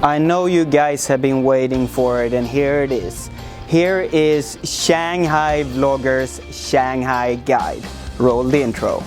I know you guys have been waiting for it, and here it is. Here is Shanghai Vlogger's Shanghai Guide. Roll the intro.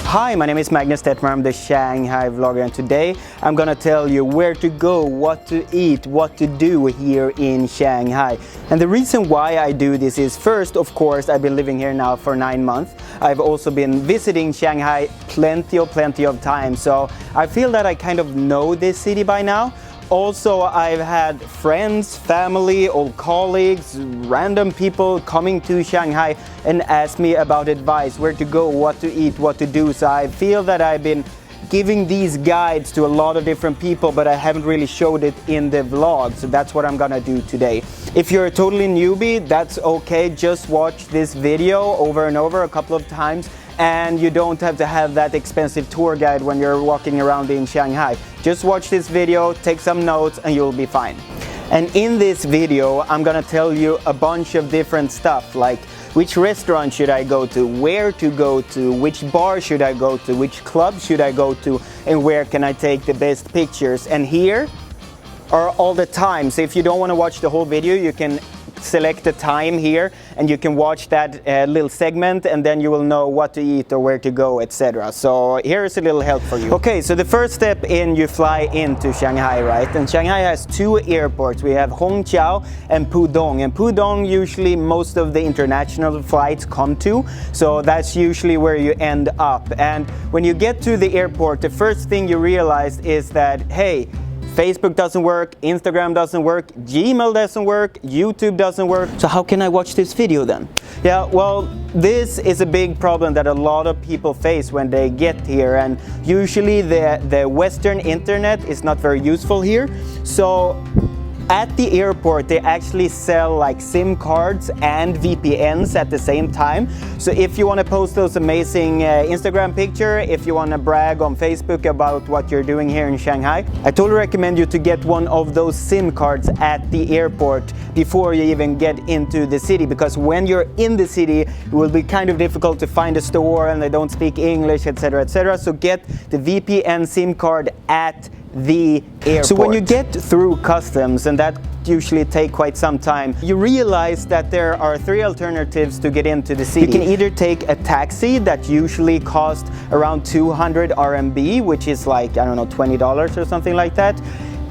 Hi, my name is Magnus Detmer, I'm the Shanghai Vlogger, and today I'm gonna tell you where to go, what to eat, what to do here in Shanghai. And the reason why I do this is, first, of course, I've been living here now for 9 months. I've also been visiting Shanghai plenty of times, so I feel that I kind of know this city by now. Also, I've had friends, family, old colleagues, random people coming to Shanghai and ask me about advice, where to go, what to eat, what to do. So I feel that I've been giving these guides to a lot of different people, but I haven't really showed it in the vlog. So that's what I'm gonna do today. If you're a totally newbie, that's okay. Just watch this video over and over a couple of times, and you don't have to have that expensive tour guide when you're walking around in Shanghai. Just watch this video, take some notes, and you'll be fine. And in this video, I'm gonna tell you a bunch of different stuff, like which restaurant should I go to, where to go to, which bar should I go to, which club should I go to, and where can I take the best pictures. And here are all the times. So if you don't want to watch the whole video, you can select the time here and you can watch that little segment, and then you will know what to eat or where to go, etc. So here's a little help for you. Okay, so the first step in, you fly into Shanghai, right? And Shanghai has 2 airports. We have Hongqiao and Pudong. And Pudong usually most of the international flights come to, so that's usually where you end up. And when you get to the airport, the first thing you realize is that, hey, Facebook doesn't work, Instagram doesn't work, Gmail doesn't work, YouTube doesn't work. So how can I watch this video then? Yeah, well, this is a big problem that a lot of people face when they get here, and usually the Western internet is not very useful here. So at the airport, they actually sell like SIM cards and VPNs at the same time. So if you want to post those amazing Instagram picture, if you want to brag on Facebook about what you're doing here in Shanghai, I totally recommend you to get one of those SIM cards at the airport before you even get into the city, because when you're in the city, it will be kind of difficult to find a store and they don't speak English, etc., etc. So get the VPN SIM card at the airport. So when you get through customs, and that usually take quite some time, you realize that there are 3 alternatives to get into the city. You can either take a taxi that usually costs around 200 RMB, which is like, I don't know, $20 or something like that.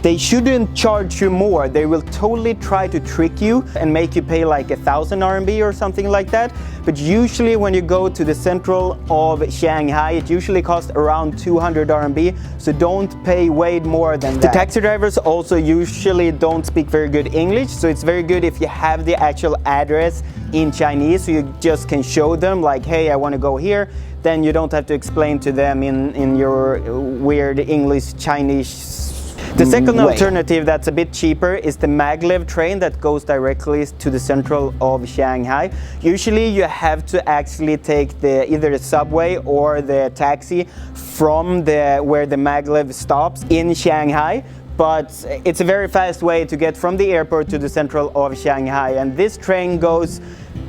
They shouldn't charge you more. They will totally try to trick you and make you pay like 1,000 RMB or something like that. But usually when you go to the central of Shanghai, it usually costs around 200 RMB. So don't pay way more than that. The taxi drivers also usually don't speak very good English. So it's very good if you have the actual address in Chinese, so you just can show them like, hey, I want to go here. Then you don't have to explain to them in your weird English Chinese. The second alternative that's a bit cheaper is the Maglev Train that goes directly to the central of Shanghai. Usually you have to actually take either the subway or the taxi from where the Maglev stops in Shanghai. But it's a very fast way to get from the airport to the central of Shanghai. And this train goes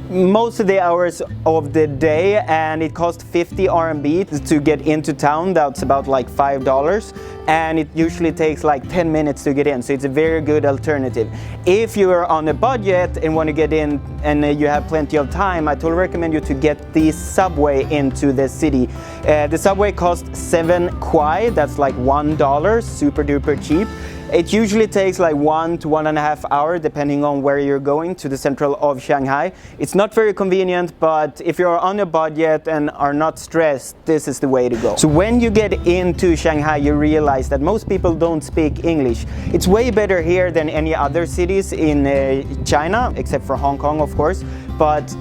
most of the hours of the day, and it costs 50 RMB to get into town. That's about like $5, and it usually takes like 10 minutes to get in, so it's a very good alternative. If you are on a budget and want to get in and you have plenty of time, I totally recommend you to get the subway into the city. The subway costs 7 kuai, that's like $1, super duper cheap. It usually takes like 1 to 1.5 hours depending on where you're going to the central of Shanghai. It's not very convenient, but if you're on a budget and are not stressed, this is the way to go. So when you get into Shanghai, you realize that most people don't speak English. It's way better here than any other cities in China, except for Hong Kong, of course. But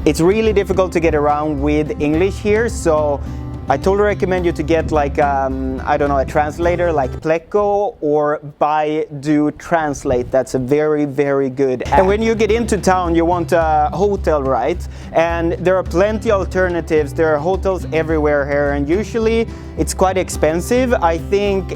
it's really difficult to get around with English here. So I totally recommend you to get like, I don't know, a translator like Pleco or Baidu Translate. That's a very, very good app. And when you get into town, you want a hotel, right? And there are plenty of alternatives. There are hotels everywhere here, and usually it's quite expensive. I think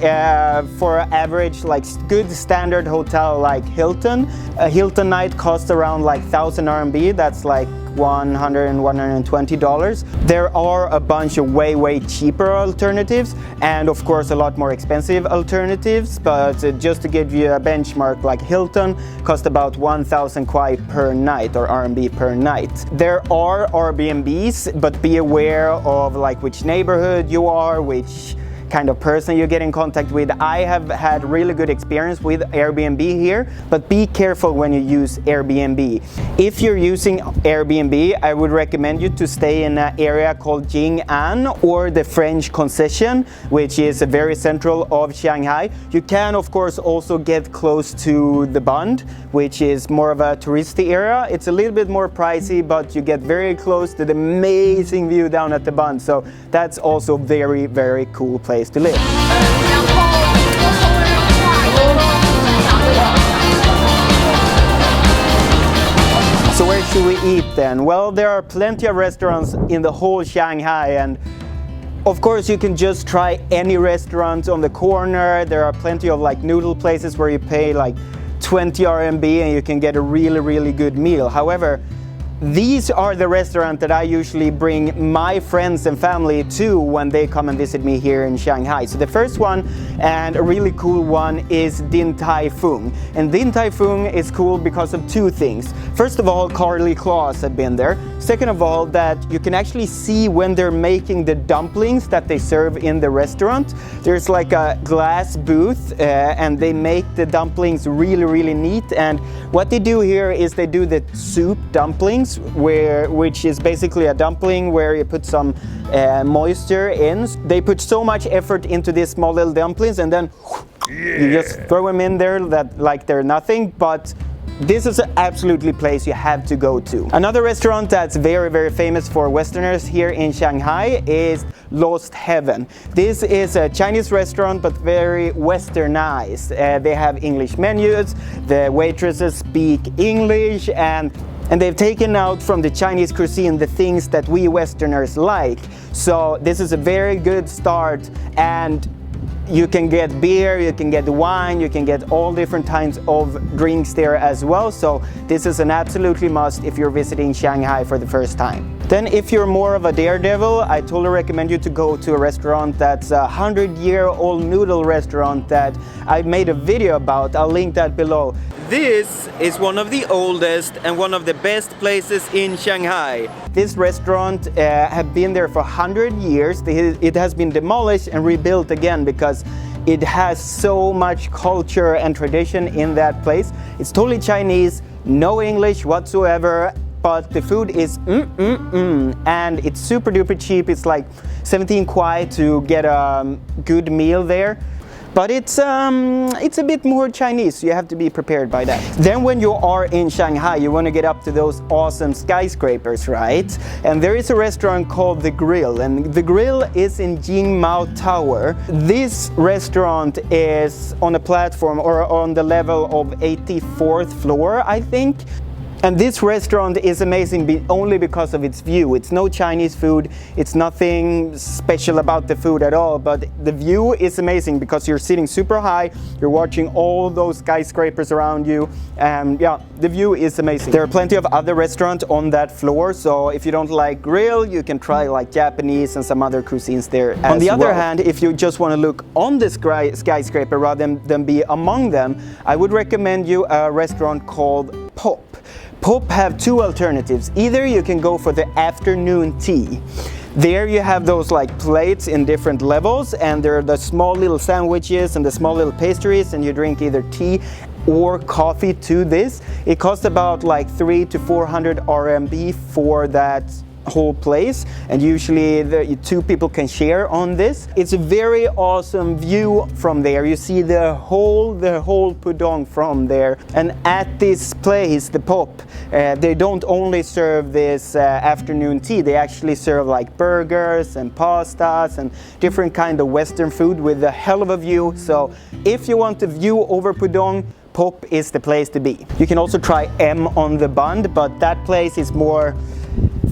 for an average, like good standard hotel like Hilton, a Hilton night costs around like 1,000 RMB. That's like $100 and $120. There are a bunch of way cheaper alternatives, and of course a lot more expensive alternatives, but just to give you a benchmark, like Hilton cost about 1,000 kwai per night, or RMB per night. There are Airbnbs, but be aware of like which neighborhood you are, which kind of person you get in contact with. I have had really good experience with Airbnb here, but be careful when you use Airbnb. If you're using Airbnb, I would recommend you to stay in an area called Jingan or the French Concession, which is very central of Shanghai. You can of course also get close to the Bund, which is more of a touristy area. It's a little bit more pricey, but you get very close to the amazing view down at the Bund. So that's also very, very cool place to live. So where should we eat then? Well, there are plenty of restaurants in the whole Shanghai, and of course you can just try any restaurant on the corner. There are plenty of like noodle places where you pay like 20 RMB and you can get a really, really good meal. However, these are the restaurants that I usually bring my friends and family to when they come and visit me here in Shanghai. So the first one, and a really cool one, is Tai Fung. And Tai Fung is cool because of two things. First of all, Carly Claus have been there. Second of all, that you can actually see when they're making the dumplings that they serve in the restaurant. There's like a glass booth and they make the dumplings really, really neat. And what they do here is they do the soup dumplings, which is basically a dumpling where you put some moisture in. They put so much effort into these small little dumplings, and then you just throw them in there that like they're nothing. But this is an absolutely place you have to go to. Another restaurant that's very, very famous for Westerners here in Shanghai is Lost Heaven. This is a Chinese restaurant, but very Westernized. They have English menus, the waitresses speak English, and they've taken out from the Chinese cuisine the things that we Westerners like. So this is a very good start, and you can get beer, you can get wine, you can get all different kinds of drinks there as well. So this is an absolutely must if you're visiting Shanghai for the first time. Then if you're more of a daredevil, I totally recommend you to go to a restaurant that's a 100-year-old noodle restaurant that I made a video about. I'll link that below. This is one of the oldest and one of the best places in Shanghai. This restaurant have been there for 100 years. It has been demolished and rebuilt again because it has so much culture and tradition in that place. It's totally Chinese, no English whatsoever, but the food is and it's super duper cheap. It's like 17 kwai to get a good meal there. But it's a bit more Chinese, so you have to be prepared by that. Then when you are in Shanghai, you want to get up to those awesome skyscrapers, right? And there is a restaurant called The Grill, and The Grill is in Shanghai Tower. This restaurant is on a platform or on the level of 84th floor, I think. And this restaurant is amazing only because of its view. It's no Chinese food, it's nothing special about the food at all, but the view is amazing because you're sitting super high, you're watching all those skyscrapers around you, and yeah, the view is amazing. There are plenty of other restaurants on that floor, so if you don't like grill, you can try like Japanese and some other cuisines there as well. On the other hand, if you just want to look on the skyscraper rather than be among them, I would recommend you a restaurant called Pop. Pop have two alternatives. Either you can go for the afternoon tea. There you have those like plates in different levels, and there are the small little sandwiches and the small little pastries, and you drink either tea or coffee to this. It costs about like 300 to 400 RMB for that whole place, and usually the two people can share on this. It's a very awesome view from there. You see the whole Pudong from there. And at this place, the Pop, they don't only serve this afternoon tea, they actually serve like burgers and pastas and different kind of Western food with a hell of a view. So if you want a view over Pudong, Pop is the place to be. You can also try M on the Bund, but that place is more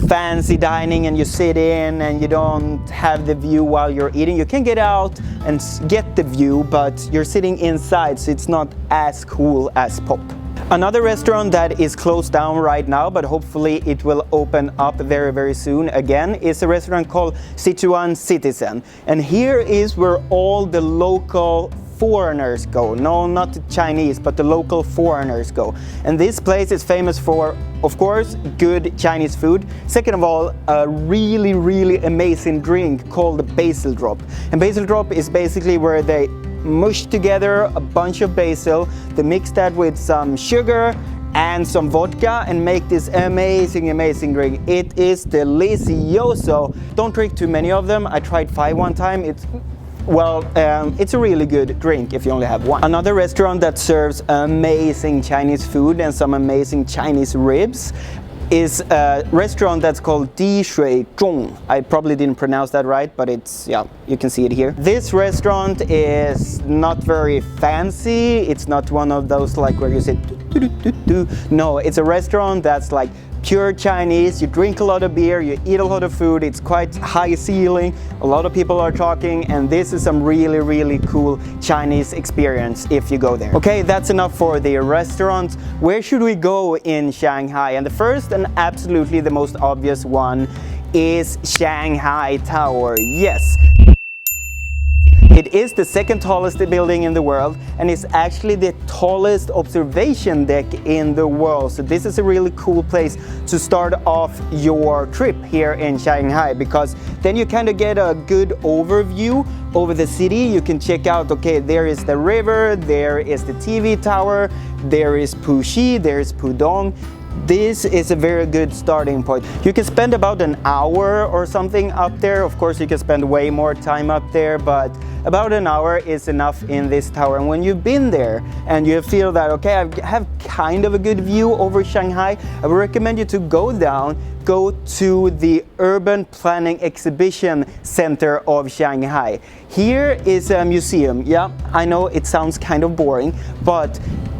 fancy dining and you sit in and you don't have the view while you're eating. You can get out and get the view, but you're sitting inside, so it's not as cool as Pop. Another restaurant that is closed down right now, but hopefully it will open up very, very soon again, is a restaurant called Sichuan Citizen. And here is where all the local foreigners go. No, not the Chinese, but the local foreigners go. And this place is famous for, of course, good Chinese food. Second of all, a really, really amazing drink called the Basel Drop. And Basel Drop is basically where they mush together a bunch of basil, they mix that with some sugar and some vodka and make this amazing, amazing drink. It is delicioso. Don't drink too many of them. I tried 5 one time. It's a really good drink if you only have one. Another restaurant that serves amazing Chinese food and some amazing Chinese ribs is a restaurant that's called Di Shui Zhong. I probably didn't pronounce that right, but it's, yeah, you can see it here. This restaurant is not very fancy. It's not one of those like where you say no, it's a restaurant that's like pure Chinese. You drink a lot of beer, you eat a lot of food, it's quite high ceiling, a lot of people are talking, and this is some really, really cool Chinese experience if you go there. Okay, that's enough for the restaurants. Where should we go in Shanghai? And the first and absolutely the most obvious one is Shanghai Tower. Yes. It is the second tallest building in the world, and it's actually the tallest observation deck in the world. So this is a really cool place to start off your trip here in Shanghai, because then you kind of get a good overview over the city. You can check out, okay, there is the river, there is the TV tower, there is Puxi, there is Pudong. This is a very good starting point. You can spend about an hour or something up there. Of course, you can spend way more time up there, but about an hour is enough in this tower. And when you've been there and you feel that, okay, I have kind of a good view over Shanghai, I would recommend you to go down, go to the Urban Planning Exhibition Center of Shanghai. Here is a museum. Yeah, I know it sounds kind of boring, but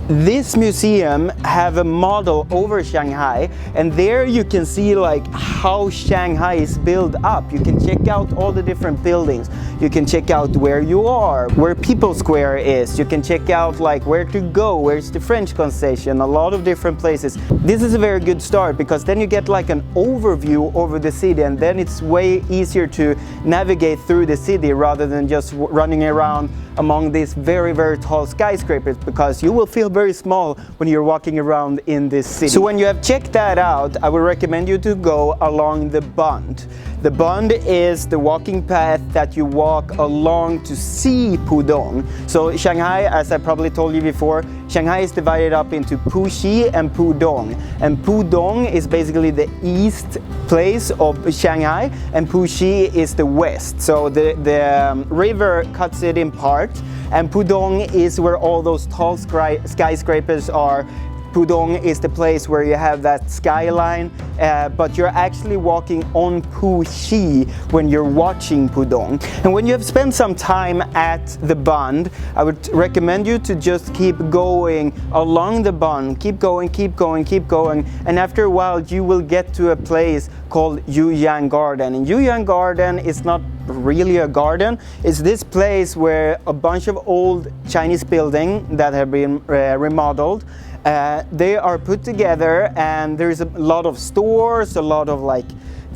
this museum have a model over Shanghai, and there you can see like how Shanghai is built up. You can check out all the different buildings. You can check out where you are, where People Square is. You can check out like where to go, where's the French Concession, a lot of different places. This is a very good start because then you get like an overview over the city, and then it's way easier to navigate through the city rather than just running around among these very, very tall skyscrapers, because you will feel very small when you're walking around in this city. So when you have checked that out, I would recommend you to go along the Bund. The Bund is the walking path that you walk along to see Pudong. So Shanghai, as I probably told you before, Shanghai is divided up into Puxi and Pudong. And Pudong is basically the east place of Shanghai, and Puxi is the west. So the river cuts it in part, and Pudong is where all those tall skyscrapers are. Pudong is the place where you have that skyline, but you're actually walking on Puxi when you're watching Pudong. And when you have spent some time at the Bund, I would recommend you to just keep going along the Bund. Keep going, keep going, keep going. And after a while, you will get to a place called Yuyuan Garden. And Yuyuan Garden is not really a garden. It's this place where a bunch of old Chinese buildings that have been remodeled, they are put together, and there's a lot of stores, a lot of like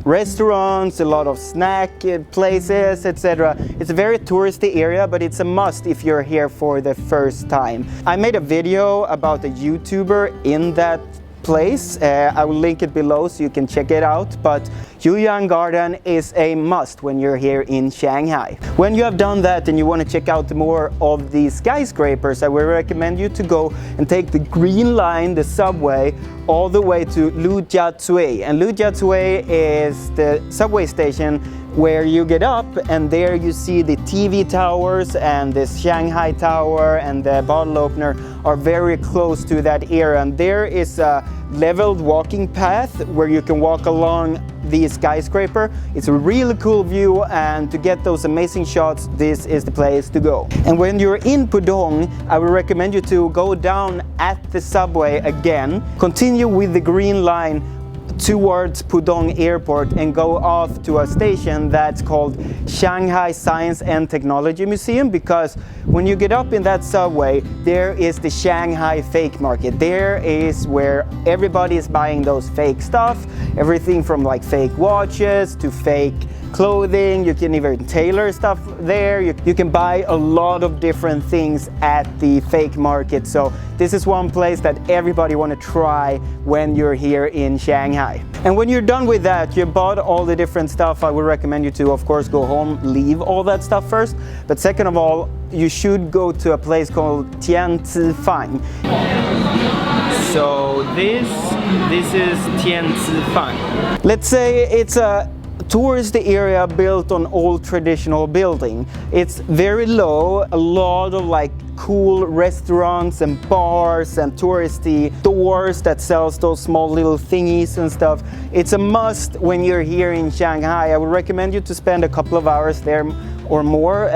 restaurants, a lot of snack places, etc. It's a very touristy area, but it's a must if you're here for the first time. I made a video about a YouTuber in that place. I will link it below so you can check it out, but Yuyuan Garden is a must when you're here in Shanghai. When you have done that and you want to check out more of these skyscrapers, I would recommend you to go and take the green line, the subway, all the way to Lujiazui. And Lujiazui is the subway station where you get up, and there you see the TV towers, and the Shanghai Tower and the bottle opener are very close to that area. And there is a leveled walking path where you can walk along the skyscraper. It's a really cool view, and to get those amazing shots, this is the place to go. And when you're in Pudong, I would recommend you to go down at the subway again, continue with the green line towards Pudong Airport and go off to a station that's called Shanghai Science and Technology Museum, because when you get up in that subway, there is the Shanghai fake market. There is where everybody is buying those fake stuff, everything from like fake watches to fake clothing. You can even tailor stuff there. You can buy a lot of different things at the fake market. So this is one place that everybody want to try when you're here in Shanghai. And when you're done with that, you bought all the different stuff, I would recommend you to, of course, go home, leave all that stuff first. But second of all, you should go to a place called Tianzifang. So this is Tianzifang. Let's say it's a tourist area built on old traditional building. It's very low, a lot of like cool restaurants and bars and touristy stores that sells those small little thingies and stuff. It's a must when you're here in Shanghai. I would recommend you to spend a couple of hours there or more.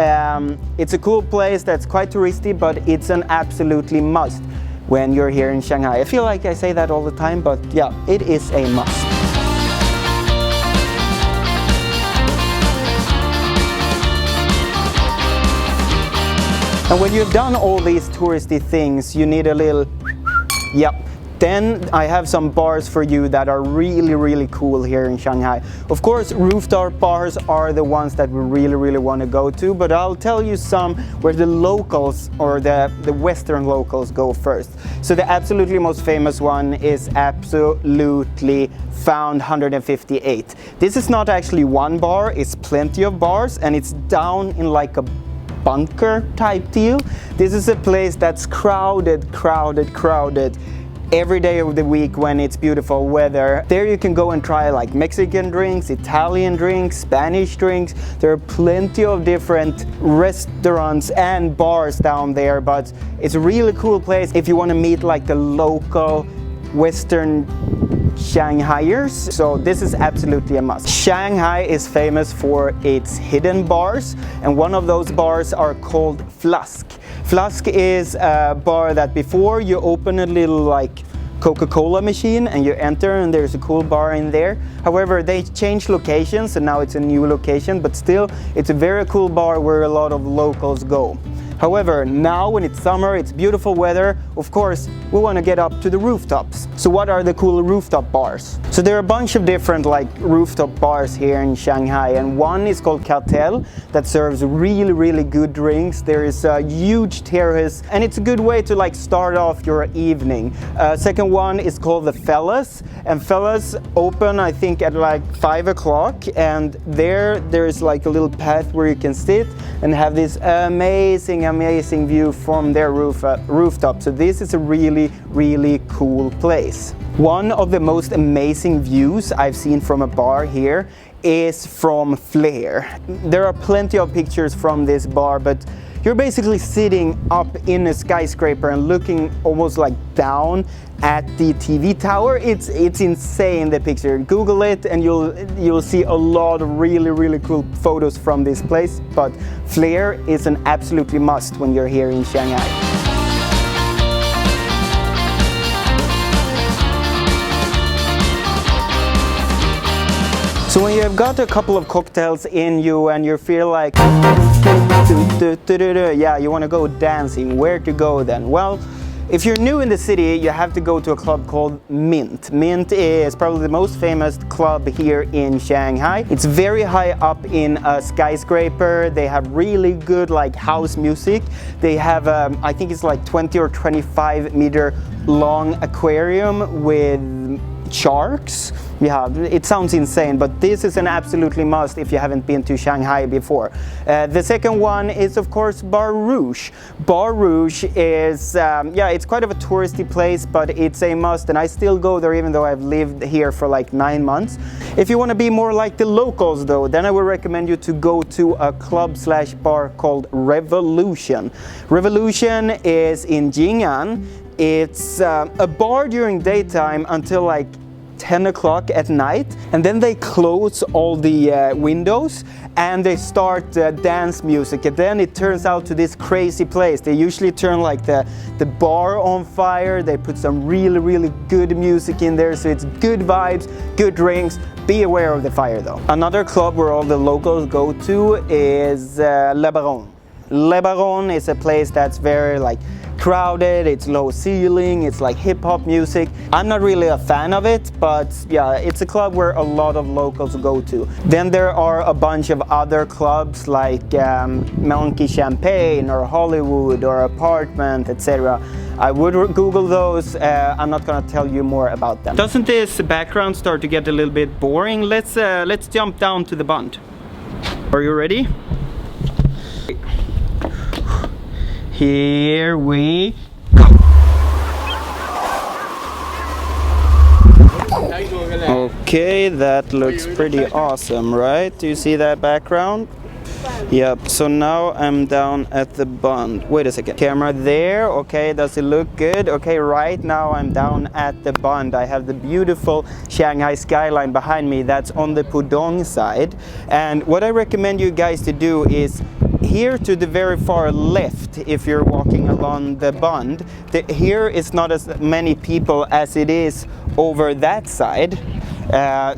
It's a cool place that's quite touristy, but it's an absolutely must when you're here in Shanghai. I feel like I say that all the time, but yeah, it is a must. And when you've done all these touristy things, you need a little, yep. Then I have some bars for you that are really, really cool here in Shanghai. Of course, rooftop bars are the ones that we really want to go to, but I'll tell you some where the locals or the Western locals go first. So the absolutely most famous one is absolutely Found 158. This is not actually one bar, it's plenty of bars, and it's down in like a bunker type deal. This is a place that's crowded every day of the week when it's beautiful weather. There you can go and try like Mexican drinks, Italian drinks, Spanish drinks. There are plenty of different restaurants and bars down there, but it's a really cool place if you want to meet like the local Western Shanghaiers. So this is absolutely a must. Shanghai is famous for its hidden bars, and one of those bars are called Flask. Flask is a bar that before you open a little like Coca-Cola machine and you enter, and there's a cool bar in there. However, they changed locations and now it's a new location, but still it's a very cool bar where a lot of locals go. However, now when it's summer, it's beautiful weather, of course, we want to get up to the rooftops. So what are the cool rooftop bars? So there are a bunch of different like rooftop bars here in Shanghai, and one is called Kartel that serves really good drinks. There is a huge terrace, and it's a good way to like start off your evening. Second one is called the Fellas, and Fellas open I think at like 5 o'clock, and there is like a little path where you can sit and have this amazing view from their rooftop. So this is a really cool place. One of the most amazing views I've seen from a bar here is from Flair. There are plenty of pictures from this bar, but you're basically sitting up in a skyscraper and looking almost like down at the TV tower. It's insane, the picture. Google it and you'll see a lot of really cool photos from this place. But Flair is an absolutely must when you're here in Shanghai. So when you've got a couple of cocktails in you and you feel like, yeah, you want to go dancing, where to go then? Well, If you're new in the city, you have to go to a club called Mint. Mint is probably the most famous club here in Shanghai. It's very high up in a skyscraper. They have really good like house music. They have, I think it's like 20 or 25 meter long aquarium with sharks. Yeah, it sounds insane, but this is an absolutely must if you haven't been to Shanghai before. The second one is of course Bar Rouge. Bar Rouge is, yeah, it's quite of a touristy place, but it's a must, and I still go there even though I've lived here for like 9 months. If you want to be more like the locals though, then I would recommend you to go to a club/bar called Revolution. Revolution is in Jingan. It's a bar during daytime until like 10 o'clock at night, and then they close all the windows and they start dance music, and then it turns out to this crazy place. They usually turn like the bar on fire. They put some really good music in there, so it's good vibes, good drinks. Be aware of the fire though. Another club where all the locals go to is Le Baron. Le Baron is a place that's very like crowded, it's low ceiling, it's like hip-hop music. I'm not really a fan of it, but yeah, it's a club where a lot of locals go to. Then there are a bunch of other clubs like Monkey Champagne or Hollywood or Apartment, etc. I would Google those. I'm not gonna tell you more about them. Doesn't this background start to get a little bit boring? Let's jump down to the Bund. Are you ready? Here we go. Okay, that looks pretty awesome, right? Do you see that background? Yep, so now I'm down at the Bund. Wait a second. Camera there. Okay, does it look good? Okay, right now I'm down at the Bund. I have the beautiful Shanghai skyline behind me. That's on the Pudong side. And what I recommend you guys to do is here to the very far left, if you're walking along the Bund, here is not as many people as it is over that side.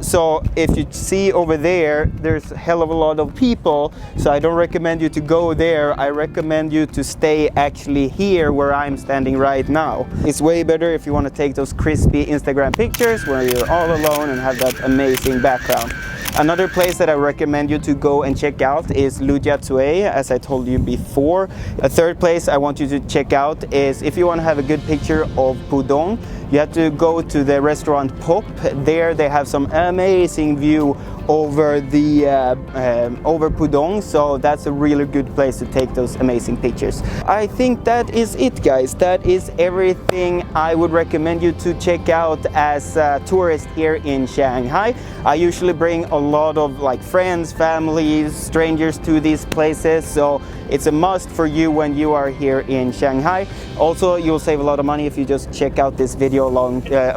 So if you see over there, there's a hell of a lot of people, so I don't recommend you to go there. I recommend you to stay actually here where I'm standing right now. It's way better if you want to take those crispy Instagram pictures where you're all alone and have that amazing background. Another place that I recommend you to go and check out is Lujiazui, as I told you before. A third place I want you to check out is, if you want to have a good picture of Pudong, you have to go to the restaurant Pop. There they have some amazing view over the over Pudong, so that's a really good place to take those amazing pictures. I think that is it, guys. That is everything I would recommend you to check out as a tourist here in Shanghai. I usually bring a lot of like friends, families, strangers to these places, so it's a must for you when you are here in Shanghai. Also, you'll save a lot of money if you just check out this video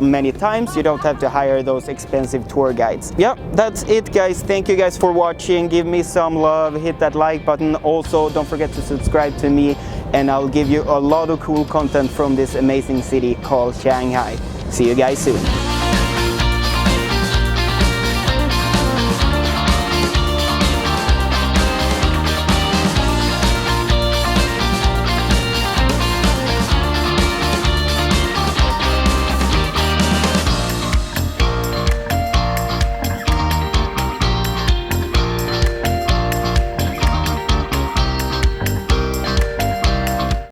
many times. You don't have to hire those expensive tour guides. Yeah, that's it, guys. Thank you guys for watching. Give me some love, hit that like button. Also, don't forget to subscribe to me, and I'll give you a lot of cool content from this amazing city called Shanghai. See you guys soon.